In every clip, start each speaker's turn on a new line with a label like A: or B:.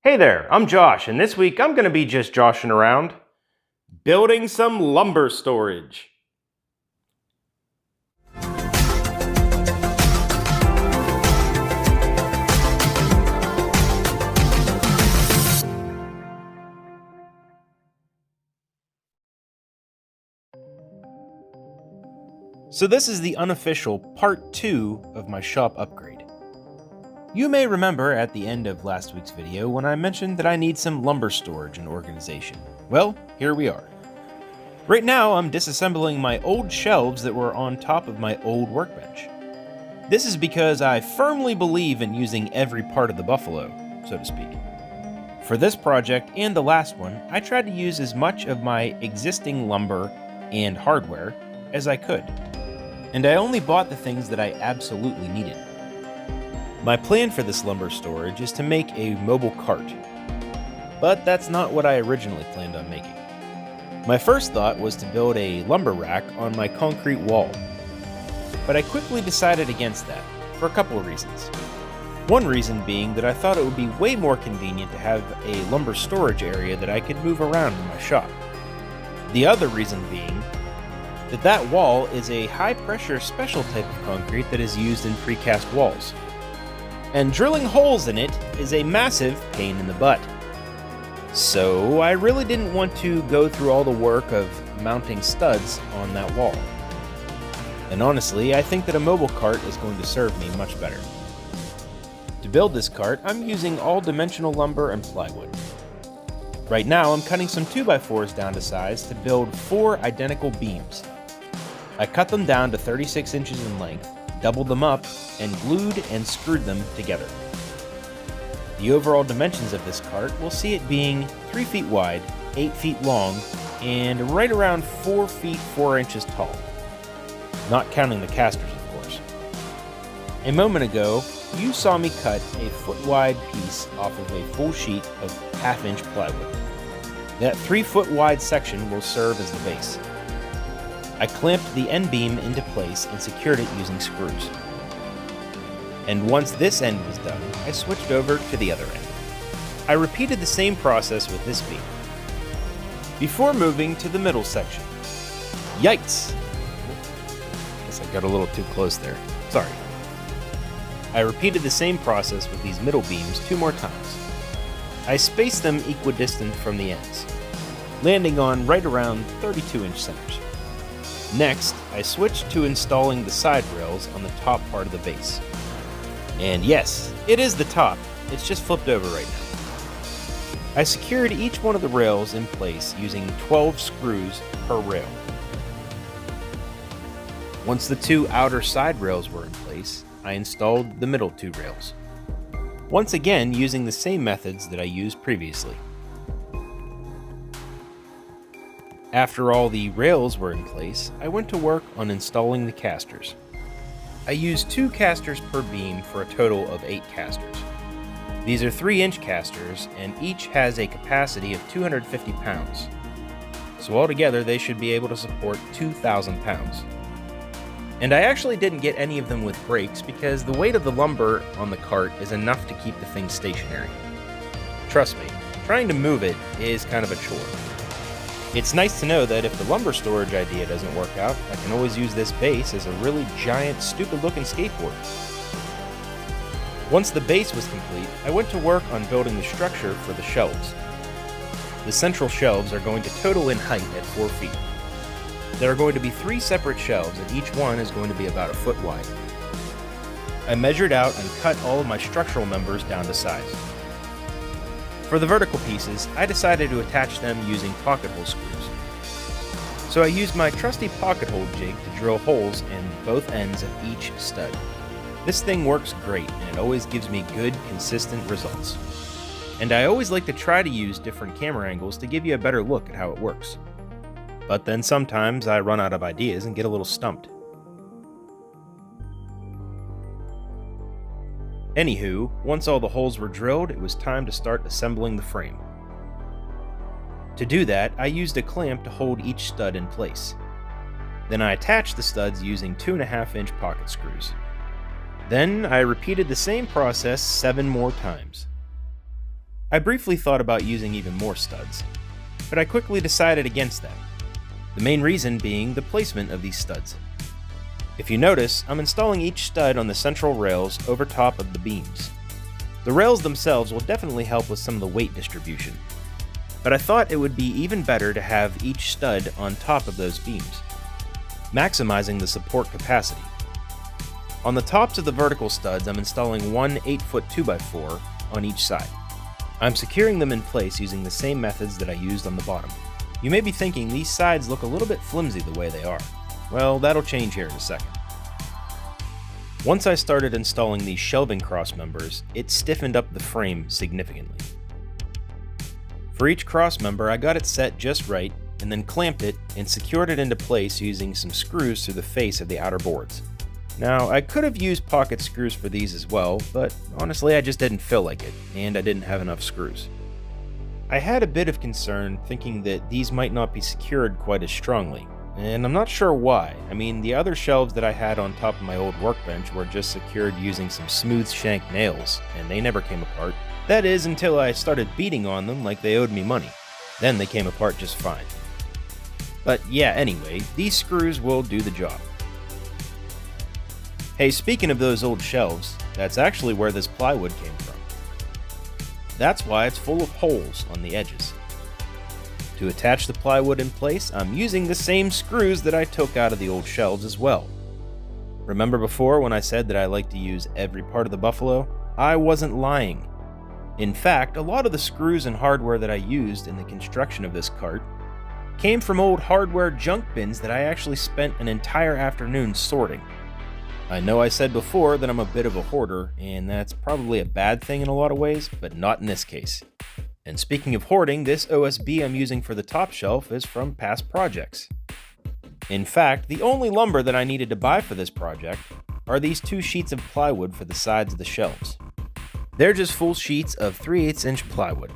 A: Hey there, I'm Josh, and this week I'm going to be just joshing around, building some lumber storage. So this is the unofficial part 2 of my shop upgrade. You may remember at the end of last week's video when I mentioned that I need some lumber storage and organization. Well, here we are. Right now I'm disassembling my old shelves that were on top of my old workbench. This is because I firmly believe in using every part of the buffalo, so to speak. For this project and the last one, I tried to use as much of my existing lumber and hardware as I could, and I only bought the things that I absolutely needed. My plan for this lumber storage is to make a mobile cart, but that's not what I originally planned on making. My first thought was to build a lumber rack on my concrete wall, but I quickly decided against that for a couple of reasons. One reason being that I thought it would be way more convenient to have a lumber storage area that I could move around in my shop. The other reason being that wall is a high-pressure special type of concrete that is used in precast walls, and drilling holes in it is a massive pain in the butt. So I really didn't want to go through all the work of mounting studs on that wall. And honestly, I think that a mobile cart is going to serve me much better. To build this cart, I'm using all dimensional lumber and plywood. Right now, I'm cutting some 2x4s down to size to build 4 identical beams. I cut them down to 36 inches in length, doubled them up, and glued and screwed them together. The overall dimensions of this cart will see it being 3 feet wide, 8 feet long, and right around 4 feet 4 inches tall. Not counting the casters, of course. A moment ago, you saw me cut a foot-wide piece off of a full sheet of half-inch plywood. That 3-foot-wide section will serve as the base. I clamped the end beam into place and secured it using screws. And once this end was done, I switched over to the other end. I repeated the same process with this beam, before moving to the middle section. Yikes! Guess I got a little too close there. Sorry. I repeated the same process with these middle beams 2 more times. I spaced them equidistant from the ends, landing on right around 32-inch centers. Next, I switched to installing the side rails on the top part of the base. And yes, it is the top, it's just flipped over right now. I secured each one of the rails in place using 12 screws per rail. Once the 2 outer side rails were in place, I installed the middle 2 rails. Once again using the same methods that I used previously. After all the rails were in place, I went to work on installing the casters. I used 2 casters per beam for a total of 8 casters. These are 3-inch casters, and each has a capacity of 250 pounds. So altogether, they should be able to support 2,000 pounds. And I actually didn't get any of them with brakes because the weight of the lumber on the cart is enough to keep the thing stationary. Trust me, trying to move it is kind of a chore. It's nice to know that if the lumber storage idea doesn't work out, I can always use this base as a really giant, stupid-looking skateboard. Once the base was complete, I went to work on building the structure for the shelves. The central shelves are going to total in height at 4 feet. There are going to be 3 separate shelves, and each one is going to be about a foot wide. I measured out and cut all of my structural members down to size. For the vertical pieces, I decided to attach them using pocket hole screws. So I used my trusty pocket hole jig to drill holes in both ends of each stud. This thing works great, and it always gives me good, consistent results. And I always like to try to use different camera angles to give you a better look at how it works. But then sometimes I run out of ideas and get a little stumped. Anywho, once all the holes were drilled, it was time to start assembling the frame. To do that, I used a clamp to hold each stud in place. Then I attached the studs using 2.5-inch pocket screws. Then I repeated the same process 7 more times. I briefly thought about using even more studs, but I quickly decided against that. The main reason being the placement of these studs. If you notice, I'm installing each stud on the central rails over top of the beams. The rails themselves will definitely help with some of the weight distribution, but I thought it would be even better to have each stud on top of those beams, maximizing the support capacity. On the tops of the vertical studs, I'm installing one 8-foot 2x4 on each side. I'm securing them in place using the same methods that I used on the bottom. You may be thinking these sides look a little bit flimsy the way they are. Well, that'll change here in a second. Once I started installing these shelving cross members, it stiffened up the frame significantly. For each cross member, I got it set just right and then clamped it and secured it into place using some screws through the face of the outer boards. Now, I could have used pocket screws for these as well, but honestly I just didn't feel like it, and I didn't have enough screws. I had a bit of concern thinking that these might not be secured quite as strongly, and I'm not sure why. I mean, the other shelves that I had on top of my old workbench were just secured using some smooth shank nails, and they never came apart. That is, until I started beating on them like they owed me money. Then they came apart just fine. But yeah, anyway, these screws will do the job. Hey, speaking of those old shelves, that's actually where this plywood came from. That's why it's full of holes on the edges. To attach the plywood in place, I'm using the same screws that I took out of the old shelves as well. Remember before when I said that I like to use every part of the buffalo? I wasn't lying. In fact, a lot of the screws and hardware that I used in the construction of this cart came from old hardware junk bins that I actually spent an entire afternoon sorting. I know I said before that I'm a bit of a hoarder, and that's probably a bad thing in a lot of ways, but not in this case. And speaking of hoarding, this OSB I'm using for the top shelf is from past projects. In fact, the only lumber that I needed to buy for this project are these 2 sheets of plywood for the sides of the shelves. They're just full sheets of 3/8 inch plywood.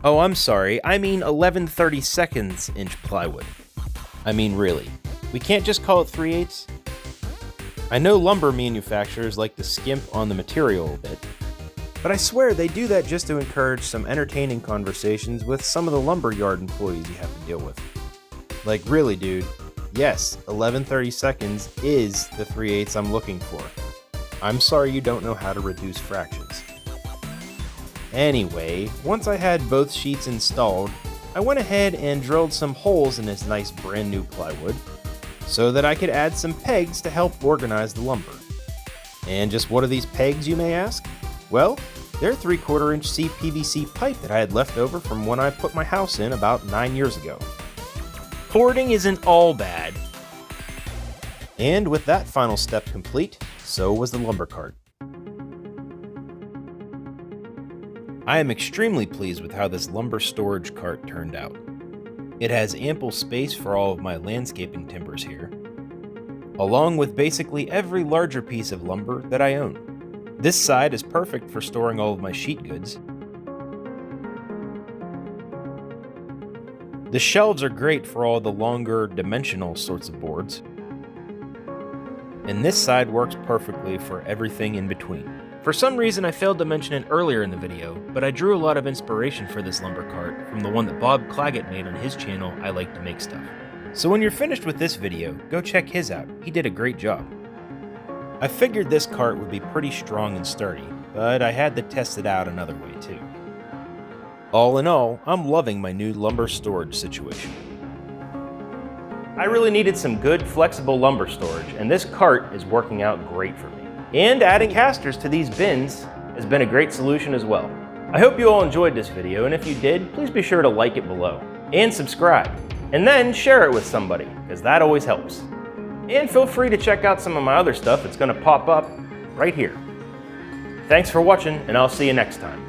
A: Oh, I'm sorry, I mean 11/32 inch plywood. I mean, really, we can't just call it 3/8? I know lumber manufacturers like to skimp on the material a bit, but I swear they do that just to encourage some entertaining conversations with some of the lumberyard employees you have to deal with. Like, really, dude, yes, 11/32 is the 3/8 I'm looking for. I'm sorry you don't know how to reduce fractions. Anyway, once I had both sheets installed, I went ahead and drilled some holes in this nice brand new plywood so that I could add some pegs to help organize the lumber. And just what are these pegs, you may ask? Well, they're 3/4 inch CPVC pipe that I had left over from when I put my house in about 9 years ago. Hoarding isn't all bad. And with that final step complete, so was the lumber cart. I am extremely pleased with how this lumber storage cart turned out. It has ample space for all of my landscaping timbers here, along with basically every larger piece of lumber that I own. This side is perfect for storing all of my sheet goods. The shelves are great for all the longer dimensional sorts of boards. And this side works perfectly for everything in between. For some reason I failed to mention it earlier in the video, but I drew a lot of inspiration for this lumber cart from the one that Bob Claggett made on his channel, I Like to Make Stuff. So when you're finished with this video, go check his out, he did a great job. I figured this cart would be pretty strong and sturdy, but I had to test it out another way too. All in all, I'm loving my new lumber storage situation. I really needed some good, flexible lumber storage, and this cart is working out great for me. And adding casters to these bins has been a great solution as well. I hope you all enjoyed this video, and if you did, please be sure to like it below, and subscribe, and then share it with somebody, because that always helps. And feel free to check out some of my other stuff that's going to pop up right here. Thanks for watching, and I'll see you next time.